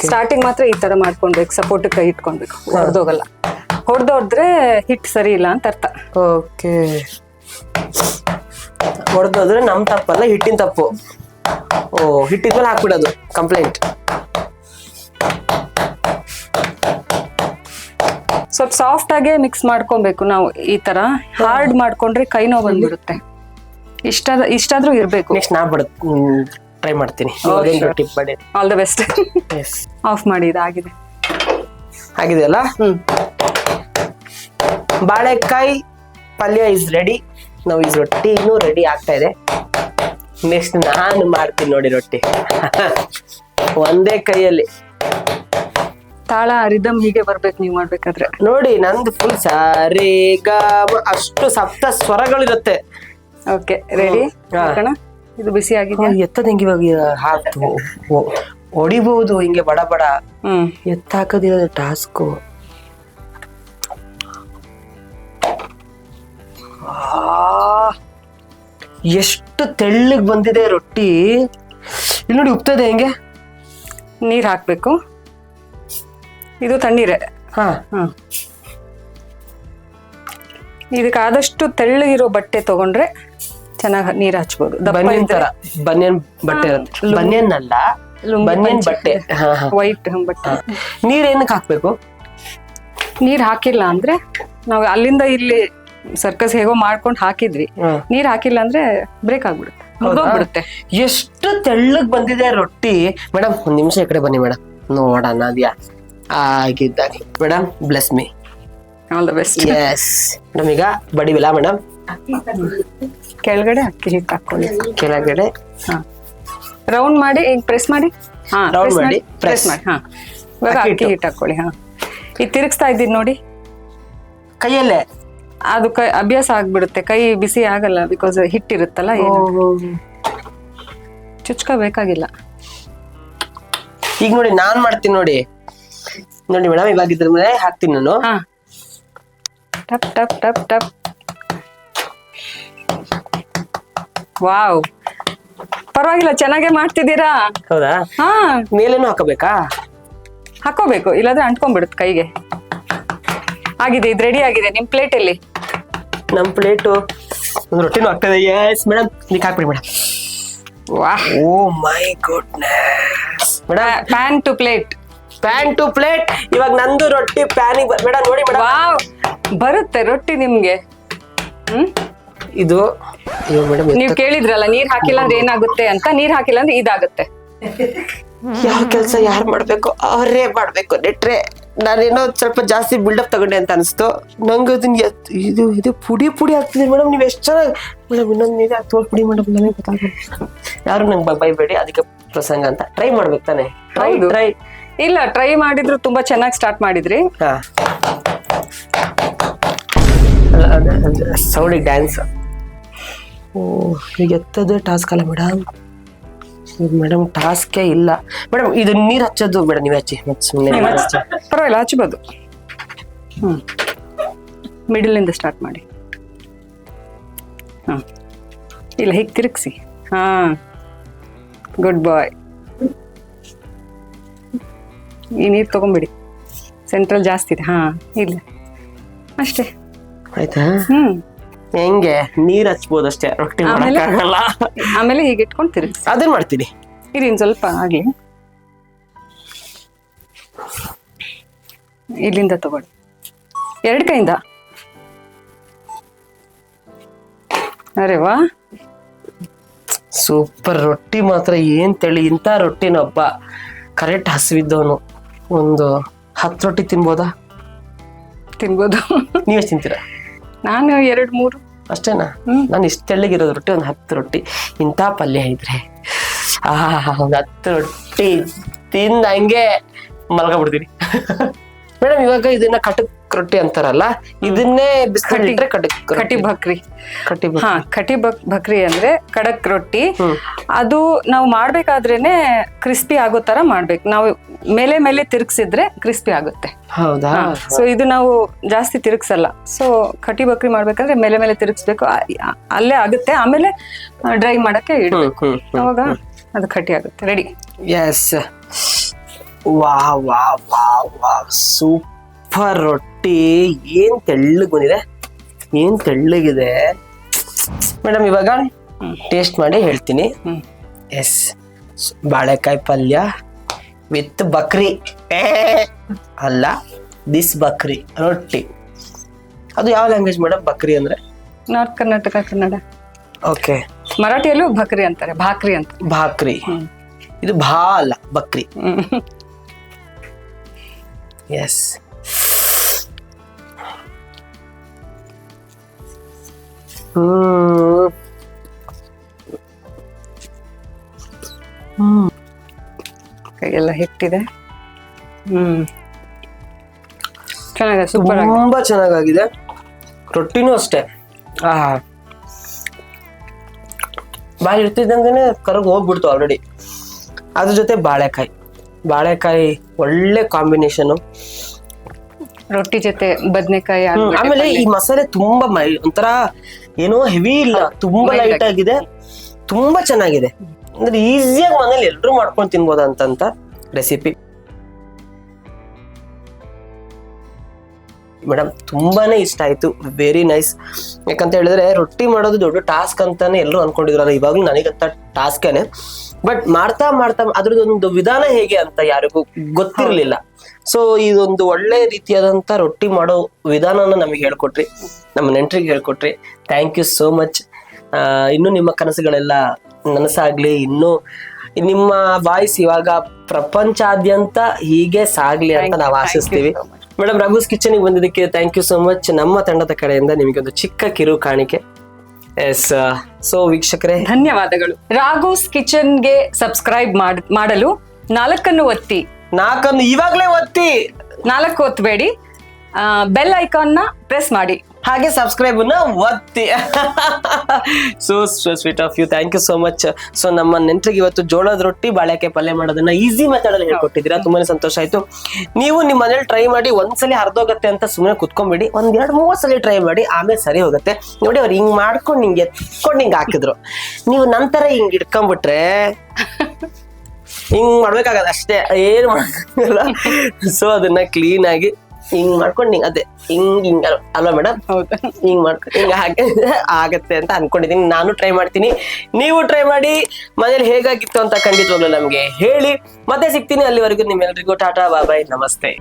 ಸ್ಟಾರ್ಟಿಂಗ್ ಮಾತ್ರ ಈ ತರ ಮಾಡ್ಕೊಳ್ಬೇಕು, ಸಪೋರ್ಟ್ ಕೈ ಇಟ್ಕೊಳ್ಬೇಕು, ಹೊಡೆದೋಗಲ್ಲ. ಹೊಡೆದೋದ್ರೆ ಹಿಟ್ಟು ಸರಿ ಇಲ್ಲ ಅಂತ ಅರ್ಥ. ಓಕೆ, ಹೊಡೆದೋದ್ರೆ ನಮ್ ತಪ್ಪಲ್ಲ, ಹಿಟ್ಟಿನ ತಪ್ಪು. ಓ, ಹಿಟ್ಟಿದ್ಮೇಲೆ ಹಾಕ್ಬಿಡೋದು ಕಂಪ್ಲೇಂಟ್. ಸ್ವಲ್ಪ ಸಾಫ್ಟ್ ಆಗೇ ಮಿಕ್ಸ್ ಮಾಡ್ಕೊಬೇಕು ನಾವು. ಈ ತರ ಹಾರ್ಡ್ ಮಾಡ್ಕೊಂಡ್ರೆ ಕೈ ನೋವು ಬಂದ್ಬಿಡುತ್ತೆ. ಇಷ್ಟಾದ್ರೂ ಇರ್ಬೇಕು. ನೆಕ್ಸ್ಟ್ ನಾ ಟ್ರೈ ಮಾಡ್ತೀನಿ. ಟಿಪ್ ಮಾಡಿ. All the best. Yes, off ಮಾಡಿ. ಇದಾಗಿದೆ, ಆಗಿದೆಯಲ್ಲ. ಬಾಳೆಕಾಯಿ ಪಲ್ಯ ಇಸ್ ರೆಡಿ. ನಾವು ಈ ರೊಟ್ಟಿನೂ ರೆಡಿ ಆಗ್ತಾ ಇದೆ. ನೆಕ್ಸ್ಟ್ ನಾನು ಮಾಡ್ತೀನಿ ನೋಡಿ ರೊಟ್ಟಿ. ಒಂದೇ ಕೈಯಲ್ಲಿ ತಾಳ ರಿದಮ್ ಹೀಗೆ ಬರ್ಬೇಕು ನೀವು ಮಾಡ್ಬೇಕಾದ್ರೆ. ನೋಡಿ, ನಂದು ಫುಲ್ ಸಾರೇ ಗ ಅಷ್ಟು ಸಪ್ತ ಸ್ವರಗಳಿರುತ್ತೆ. Okay, ready. ಇದು ಬಿಸಿ ಆಗಿದೆ. ಎತ್ತದ ಹಿಂಗೆ ಇವಾಗ ಹೊಡಿಬಹುದು ಹಿಂಗೆ ಬಡ ಬಡ. ಎತ್ತ ಹಾಕೋದಿರೋದು ಟಾಸ್ಕು. ಎಷ್ಟು ತೆಳ್ಳಗ್ ಬಂದಿದೆ ರೊಟ್ಟಿ. ಇಲ್ಲಿ ನೋಡಿ, ಉಪ್ತದೆ ಹೆಂಗೆ. ನೀರ್ ಹಾಕ್ಬೇಕು. ಇದು ತಣ್ಣೀರೆ. ಇದಕ್ಕೆ ಆದಷ್ಟು ತೆಳ್ಳಗಿರೋ ಬಟ್ಟೆ ತಗೊಂಡ್ರೆ ಚೆನ್ನಾಗಿ ನೀರ್ ಹಚ್ಬೋದು. ಬನಿಯನ್ ಬಟ್ಟೆ, ಬನಿಯನ್ ಅಲ್ಲ, ಬನಿಯನ್ ಬಟ್ಟೆ, ವೈಟ್ ಬಟ್ಟೆ. ನೀರ್ ಏನಕ್ಕೆ ಹಾಕ್ಬೇಕು? ನೀರ್ ಹಾಕಿಲ್ಲ ಅಂದ್ರೆ ನಾವು ಅಲ್ಲಿಂದ ಇಲ್ಲಿ ಸರ್ಕಸ್ ಹೇಗೋ ಮಾಡ್ಕೊಂಡು ಹಾಕಿದ್ವಿ. ನೀರ್ ಹಾಕಿಲ್ಲ ಅಂದ್ರೆ ಬ್ರೇಕ್ ಆಗ್ಬಿಡುತ್ತೆ, ಮುಗ್ದೋಗ್ಬಿಡುತ್ತೆ. ಎಷ್ಟು ತೆಳ್ಳಗ್ ಬಂದಿದೆ ರೊಟ್ಟಿ. ಮೇಡಮ್, ಒಂದ್ ನಿಮಿಷ ಈ ಕಡೆ ಬನ್ನಿ ಮೇಡಮ್, ನೋಡೋಣ ಅದ್ಯಾ ಆಗಿದ್ದಾಗಿ. Madam, bless me. All the best. Yes madam, ಈಗ ಬಡಿವಿಲ್ಲ ಮೇಡಮ್. ಕೆಳಗಡೆ ಅಕ್ಕಿ ಹಿಟ್ಟು ಹಾಕೊಳ್ಳಿ. ಕೆಳಗಡೆ ರೌಂಡ್ ಮಾಡಿ ಪ್ರೆಸ್ ಮಾಡಿ. ರೌಂಡ್ ಮಾಡಿ ಪ್ರೆಸ್ ಮಾಡಿ. ಇವಾಗ ಅಕ್ಕಿ ಹಿಟ್ಟು ಹಾಕೊಳ್ಳಿ. ಈಗ ತಿರುಗಿಸ್ತಾ ಇದ್ದೀನಿ ನೋಡಿ ಕೈಯಲ್ಲೇ. ಅದು ಅಭ್ಯಾಸ ಆಗ್ಬಿಡುತ್ತೆ, ಕೈ ಬಿಸಿ ಆಗಲ್ಲ. ಬಿಕಾಸ್ ಹಿಟ್ಟಿರುತ್ತಲ್ಲ, ಚುಚ್ಕೋಬೇಕಾಗಿಲ್ಲ. ಈಗ ನೋಡಿ ನಾನ್ ಮಾಡ್ತೀನಿ ನೋಡಿ. ನೋಡಿ ಮೇಡಮ್, ಇವಾಗ ಇದ್ರ ಮೇಲೆ ಹಾಕ್ತೀನಿ ನಾನು. ಟಪ್ ಟಪ್ ಟಪ್ ಟಪ್. ವಾವ್, ಪರವಾಗಿಲ್ಲ, ಚೆನ್ನಾಗೇ ಮಾಡ್ತಿದ್ದೀರಾ. ಹೌದಾ? ಮೇಲೇನು ಹಾಕಬೇಕಾ? ಹಾಕೋಬೇಕು, ಇಲ್ಲಾಂದ್ರೆ ಅಂಟ್ಕೊಂಡ್ಬಿಡುತ್ತೆ ಕೈಗೆ. ಆಗಿದೆ, ಇದು ರೆಡಿ ಆಗಿದೆ. ನಿಮ್ ಪ್ಲೇಟ್ ಎಲ್ಲಿ? ನಮ್ ಪ್ಲೇಟು ರೊಟ್ಟಿನೂ ಆಗ್ತದೆ. ಎಸ್ ಮೇಡಮ್, ನೀವು ಹಾಕ್ಬಿಡಿ ಮೇಡಮ್. ವಾಹ್, oh my goodness madam. Pan to plate. Pan to plate. ಇವಾಗ ನಂದು ರೊಟ್ಟಿ ಪ್ಯಾನಿಗೆ ಮೇಡಮ್ ನೋಡಿ ಮೇಡಮ್. ವಾವ್, ಬರುತ್ತೆ ರೊಟ್ಟಿ ನಿಮ್ಗೆ. ಇದು ಮೇಡಮ್, ನೀವ್ ಕೇಳಿದ್ರಲ್ಲ ನೀರ್ ಹಾಕಿಲ್ಲ ಅಂದ್ರೆ ಏನಾಗುತ್ತೆ ಅಂತ. ನೀರ್ ಹಾಕಿಲ್ಲ ಅಂದ್ರೆ ಇದಾಗುತ್ತೆ. ಯಾವ ಕೆಲಸ ಯಾರು ಮಾಡ್ಬೇಕು ಅವರೇ ಮಾಡ್ಬೇಕು. ನೆಟ್ರೆ ನಾನೇನೋ ಸ್ವಲ್ಪ ಜಾಸ್ತಿ ಬಿಲ್ಡಪ್ ತಗೊಂಡೆ ಅಂತ ಅನಿಸ್ತು ನಂಗೆ. ಇದು ಇದು ಪುಡಿ ಪುಡಿ ಆಗ್ತಿದೆ ಮೇಡಮ್. ನೀವು ಎಷ್ಟು ಚೆನ್ನಾಗಿ ಮೇಡಮ್, ಇನ್ನೊಂದು ನೀವೇ ತೋರ್ಸ್ಬಿಡಿ ಮೇಡಮ್, ನನಗೆ ಗೊತ್ತಾಗಲ್ಲ. ಯಾರು ನಂಗೆ ಬೈಬೇಡಿ, ಅದಕ್ಕೆ ಪ್ರಸಂಗ ಅಂತ. ಟ್ರೈ ಮಾಡ್ಬೇಕು ತಾನೆ? ಟ್ರೈ ಇಲ್ಲ, ಟ್ರೈ ಮಾಡಿದ್ರು ತುಂಬಾ ಚೆನ್ನಾಗಿ ಸ್ಟಾರ್ಟ್ ಮಾಡಿದ್ರಿ. ಸೌಂಡಿಗೆ ಡ್ಯಾನ್ಸ್. ಓ, ಈಗ ಎತ್ತದೇ ಟಾಸ್ಕ್ ಅಲ್ಲ ಮೇಡಮ್. ಮೇಡಮ್, ಟಾಸ್ಕೇ ಇಲ್ಲ ಮೇಡಮ್. ಇದು ನೀರ್ ಹಚ್ಚೋದು ಬೇಡ, ನೀವೇ ಹಚ್ಚಿ. ಪರವಾಗಿಲ್ಲ, ಹಚ್ಬೋದು. ಮಿಡಲ್ ಇಂದ ಸ್ಟಾರ್ಟ್ ಮಾಡಿ. ಇಲ್ಲ, ಹೀಗೆ ತಿರುಗಿಸಿ. ಗುಡ್ ಬಾಯ್. ಈ ನೀರು ತಗೊಂಬಿಡಿ, ಸೆಂಟ್ರಲ್ ಜಾಸ್ತಿ ಇದೆ. ಇಲ್ಲ ಅಷ್ಟೇ, ಆಯ್ತಾ? ಹೆಂಗೆ ನೀರ್ ಹಚ್ಬೋದು ಅಷ್ಟೇ, ರೊಟ್ಟಿ ಮಾಡಕ್ಕಾಗಲ್ಲ. ಆಮೇಲೆ ಹೀಗೆ ಇಟ್ಕೊಂಡು ತಿರುಗಿಸಿ. ಅದನ್ನ ಮಾಡ್ತೀನಿ. ಇರಿ, ಇನ್ನು ಸ್ವಲ್ಪ ಆಗ್ಲಿ. ಇಲ್ಲಿಂದ ತಗೊಳ್ಳಿ, ಎರಡು ಕೈಯಿಂದ. ಅರೆ ವಾ, ಸೂಪರ್. ರೊಟ್ಟಿ ಮಾತ್ರ ಏನ್ ತಿಳಿ. ಇಂಥ ರೊಟ್ಟಿನೊಬ್ಬ ಕರೆಕ್ಟ್ ಹಸಿವಿದ್ದವನು ಒಂದು 10 ರೊಟ್ಟಿ ತಿನ್ಬೋದಾ? ತಿನ್ಬೋದು. ನೀವೆಷ್ಟು ತಿಂತೀರಾ? ನಾನು 2-3 ಅಷ್ಟೇನಾ? ನಾನು ಇಷ್ಟು ತೆಳ್ಳಗಿರೋದು ರೊಟ್ಟಿ ಒಂದು 10 ರೊಟ್ಟಿ. ಇಂಥ ಪಲ್ಯ ಇದ್ರೆ ಒಂದು 10 ರೊಟ್ಟಿ ತಿಂದ ಹಂಗೆ ಮಲ್ಕೊಂಡ್ಬಿಡ್ತೀನಿ. ಮೇಡಮ್, ಇವಾಗ ಇದನ್ನ ಕಟಕ್ ರೊಟ್ಟಿ ಅಂತಾರಲ್ಲ, ಇದನ್ನೇ ಬಿಸ್ಕಟ್ಟಿಟ್ರೆ ಕಟಿ ಭಕ್ರಿ. ಕಟಿ ಭಕ್ರಿ ಅಂದ್ರೆ ಕಡಕ್ ರೊಟ್ಟಿ. ಅದು ನಾವು ಮಾಡ್ಬೇಕಾದ್ರೇನೆ ಕ್ರಿಸ್ಪಿ ಆಗೋ ತರ ಮಾಡ್ಬೇಕು. ನಾವು ಮೇಲೆ ಮೇಲೆ ತಿರುಗಿಸಿದ್ರೆ ಕ್ರಿಸ್ಪಿ ಆಗುತ್ತೆ. ಹೌದಾ? ಸೊ ಇದು ನಾವು ಜಾಸ್ತಿ ತಿರುಗಿಸಲ್ಲ. ಸೊ ಕಟಿ ಭಕ್ರಿ ಮಾಡ್ಬೇಕಂದ್ರೆ ಮೇಲೆ ಮೇಲೆ ತಿರುಗಿಸ್ಬೇಕು, ಅಲ್ಲೇ ಆಗುತ್ತೆ. ಆಮೇಲೆ ಡ್ರೈ ಮಾಡಕ್ಕೆ ಇಡ್ಬೇಕು, ಅವಾಗ ಅದು ಕಟಿ ಆಗುತ್ತೆ. Ready. Yes. Wow wow wow wow, super super ರೊಟ್ಟಿ. ಏನ್ ತೆಳ್ಳಗ್ ಬಂದಿದೆ, ಏನ್ ತೆಳ್ಳಗಿದೆ ಮೇಡಮ್. ಇವಾಗ ಟೇಸ್ಟ್ ಮಾಡಿ ಹೇಳ್ತೀನಿ. ಎಸ್, ಬಾಳೆಕಾಯಿ ಪಲ್ಯ ವಿತ್ ಬಕ್ರಿ ಅಲ್ಲ, ದಿಸ್ ಬಕ್ರಿ ರೊಟ್ಟಿ. ಅದು ಯಾವ ಲ್ಯಾಂಗ್ವೇಜ್ ಮೇಡಮ್ ಬಕ್ರಿ ಅಂದ್ರೆ? ನಾರ್ತ್ ಕರ್ನಾಟಕ, ಕನ್ನಡ. ಓಕೆ. ಮರಾಠಿಯಲ್ಲೂ ಬಕ್ರಿ ಅಂತಾರೆ, ಭಾಕ್ರಿ ಅಂತ. ಭಾಕ್ರಿ. ಇದು ಭಾ ಅಲ್ಲ, ಬಕ್ರಿ. ಎಸ್. ಕೈಯೆಲ್ಲ ಹಿಟ್ಟಿದೆ. ಚೆನ್ನಾಗಿದೆ, ಸೂಪರ್ ಆಗಿದೆ. ತುಂಬಾ ಚೆನ್ನಾಗಿದೆ. ರೊಟ್ಟಿನೂ ಅಷ್ಟೇ. ಬಾಯಿ ಇರ್ತಿದ್ದಂಗೆ ಕರಗ್ ಹೋಗ್ಬಿಡ್ತು ಆಲ್ರೆಡಿ. ಅದ್ರ ಜೊತೆ ಬಾಳೆಕಾಯಿ ಒಳ್ಳೆ ಕಾಂಬಿನೇಷನ್. ರೊಟ್ಟಿ ಜೊತೆ ಬದನೆಕಾಯಿ. ಆಮೇಲೆ ಈ ಮಸಾಲೆ ತುಂಬಾ ಒಂಥರ ಏನೋ ಹೆವಿ ಇಲ್ಲ, ತುಂಬಾ ಲೈಟ್ ಆಗಿದೆ, ತುಂಬಾ ಚೆನ್ನಾಗಿದೆ. ಅಂದ್ರೆ ಈಸಿಯಾಗಿ ಮನೇಲಿ ಎಲ್ರು ಮಾಡ್ಕೊಂಡು ತಿನ್ಬೋದಂತ ರೆಸಿಪಿ ಮೇಡಮ್. ತುಂಬಾನೇ ಇಷ್ಟ ಆಯ್ತು, ವೆರಿ ನೈಸ್. ಯಾಕಂತ ಹೇಳಿದ್ರೆ ರೊಟ್ಟಿ ಮಾಡೋದು ದೊಡ್ಡ ಟಾಸ್ಕ್ ಅಂತಾನೆ ಎಲ್ಲರೂ ಅನ್ಕೊಂಡಿದ್ರಲ್ಲ, ಇವಾಗ್ಲೂ ನನಗಂತ ಟಾಸ್ಕೇನೆ. ಬಟ್ ಮಾಡ್ತಾ ಅದ್ರದೊಂದು ವಿಧಾನ ಹೇಗೆ ಅಂತ ಯಾರಿಗೂ ಗೊತ್ತಿರ್ಲಿಲ್ಲ. ಸೊ ಇದೊಂದು ಒಳ್ಳೆ ರೀತಿಯಾದಂತ ರೊಟ್ಟಿ ಮಾಡೋ ವಿಧಾನನ ನಮಗೆ ಹೇಳ್ಕೊಟ್ರಿ, ನಮ್ಮ ನೆಂಟ್ರಿಗೆ ಹೇಳ್ಕೊಟ್ರಿ. Thank you so much. ಇನ್ನು ನಿಮ್ಮ ಕನಸುಗಳೆಲ್ಲ ನನಸಾಗ್ಲಿ, ಇನ್ನು ನಿಮ್ಮ ವಾಯ್ಸ್ ಇವಾಗ ಪ್ರಪಂಚಾದ್ಯಂತ ಹೀಗೆ ಸಾಗ್ಲಿ ಅಂತ ನಾವು ಆಶಿಸ್ತೀವಿ. ಮೇಡಮ್, ರಾಘೂಸ್ ಕಿಚನ್ಗೆ ಬಂದಿದ್ದಕ್ಕೆ ಥ್ಯಾಂಕ್ ಯು ಸೋ ಮಚ್. ನಮ್ಮ ತಂಡದ ಕಡೆಯಿಂದ ನಿಮಗೆ ಒಂದು ಚಿಕ್ಕ ಕಿರು ಕಾಣಿಕೆ. ಎಸ್. ಸೊ ವೀಕ್ಷಕರೇ, ಧನ್ಯವಾದಗಳು. ರಾಘೂಸ್ ಕಿಚನ್ಗೆ ಸಬ್ಸ್ಕ್ರೈಬ್ ಮಾಡಲು 4 ಒತ್ತಿ. 4 ಇವಾಗ್ಲೇ ಒತ್ತಿ, 4 ಒತ್ತಬೇಡಿ, ಬೆಲ್ ಐಕಾನ್ ನ ಪ್ರೆಸ್ ಮಾಡಿ, ಹಾಗೆ ಸಬ್ಸ್ಕ್ರೈಬ್ ನ ಒತ್ತಿ. So sweet of you, thank you so much. So ನಮ್ಮ ನೆಂಟ್ರಿಗೆ ಇವತ್ತು ಜೋಳದ ರೊಟ್ಟಿ ಬಾಳೆಕಾಯಿ ಪಲ್ಯ ಮಾಡೋದನ್ನ ಈಸಿ ಮೆಥಡ್ ಅಲ್ಲಿ ಹೇಳ್ಕೊಟ್ಟಿದ್ದೀರಾ, ತುಂಬಾನೇ ಸಂತೋಷ ಆಯ್ತು. ನೀವು ನಿಮ್ಮ ಮನೇಲಿ ಟ್ರೈ ಮಾಡಿ. ಒಂದ್ಸಲಿ ಅರ್ಧೋಗತ್ತೆ ಅಂತ ಸುಮ್ಮನೆ ಕುತ್ಕೊಂಡ್ಬಿಡಿ, 1-2-3 ಸಲ ಟ್ರೈ ಮಾಡಿ, ಆಮೇಲೆ ಸರಿ ಹೋಗುತ್ತೆ. ನೋಡಿ, ಅವ್ರು ಹಿಂಗ್ ಮಾಡ್ಕೊಂಡು ಹಿಂಗೆ ಎತ್ಕೊಂಡು ಹಿಂಗ್ ಹಾಕಿದ್ರು, ನೀವು ನಂತರ ಹಿಂಗ್ ಇಟ್ಕೊಂಡ್ಬಿಟ್ರೆ ಹಿಂಗ್ ಮಾಡ್ಬೇಕಾಗದ ಅಷ್ಟೇ, ಏನು ಮಾಡಲ್ಲ. ಸೊ ಅದನ್ನ ಕ್ಲೀನ್ ಆಗಿ ಹಿಂಗ್ ಮಾಡ್ಕೊಂಡು ಹಿಂಗ್ ಅದೇ ಹಿಂಗ್ ಅಲ್ವಾ ಮೇಡಮ್? ಹಿಂಗ್ ಮಾಡ್ಕೊಂಡು ಹಿಂಗ ಹಾಗೆ ಆಗತ್ತೆ ಅಂತ ಅನ್ಕೊಂಡಿದೀನಿ. ನಾನು ಟ್ರೈ ಮಾಡ್ತೀನಿ, ನೀವು ಟ್ರೈ ಮಾಡಿ. ಮನೇಲಿ ಹೇಗಾಗಿತ್ತು ಅಂತ ಖಂಡಿತವಾಗ್ಲೂ ನಮ್ಗೆ ಹೇಳಿ. ಮತ್ತೆ ಸಿಗ್ತೀನಿ. ಅಲ್ಲಿವರೆಗೂ ನಿಮ್ಮೆಲ್ರಿಗೂ ಟಾಟಾ, ಬಾಯ್, ನಮಸ್ತೆ.